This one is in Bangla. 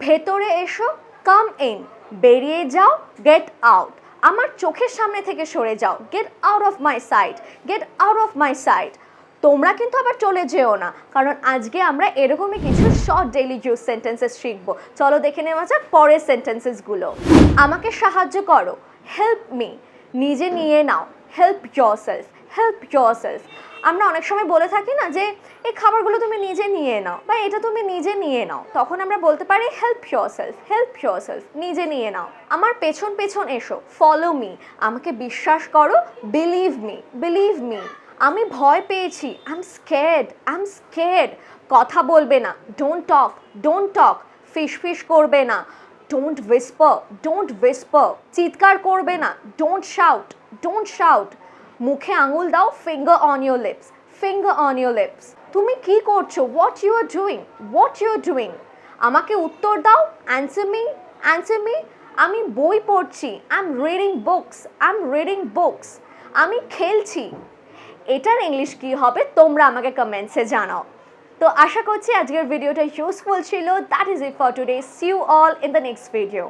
ভেতরে এসো, কাম ইন। বেরিয়ে যাও, গেট আউট। আমার চোখের সামনে থেকে সরে যাও, get out of my sight, get out of my sight. তোমরা কিন্তু আবার চলে যেও না, কারণ আজকে আমরা এরকমই কিছু শর্ট ডেইলি ইউজ সেন্টেন্সেস শিখবো। চলো দেখে নেওয়া যাক পরের সেন্টেন্সেসগুলো। আমাকে সাহায্য করো, হেল্প মি। নিজে নিয়ে নাও, হেল্প ইয়োরসেলফ, হেল্প ইয়োরসেলফ। আমরা অনেক সময় বলে থাকি না যে এই খাবারগুলো তুমি নিজে নিয়ে নাও বা এটা তুমি নিজে নিয়ে নাও, তখন আমরা বলতে পারি হেল্প ইয়োরসেলফ, হেল্প ইয়োরসেলফ, নিজে নিয়ে নাও। আমার পেছন পেছন এসো, ফলো মি। আমাকে বিশ্বাস করো, বিলিভ মি, বিলিভ মি। আমি ভয় পেয়েছি, I am scared, I am scared. কথা বলবে না, ডোন্ট টক, ডোন্ট টক। ফিস ফিস করবে না, ডোন্ট উইসপার, ডোন্ট উইসপার। চিৎকার করবে না, ডোন্ট শাউট, ডোন্ট শাউট। মুখে আঙুল দাও, finger on your lips, finger on your lips. তুমি কি করছো, what you are doing, what you are doing. আমাকে উত্তর দাও, অ্যান্সার মি, অ্যান্সার মি। আমি বই পড়ছি, I am reading books, I am reading books. আমি খেলছি। এটার ইংলিশ কি হবে তোমরা আমাকে কমেন্টসে জানাও। তো আশা করছি আজকের ভিডিওটা ইউজফুল ছিল। That is it for today. See you all in the next video.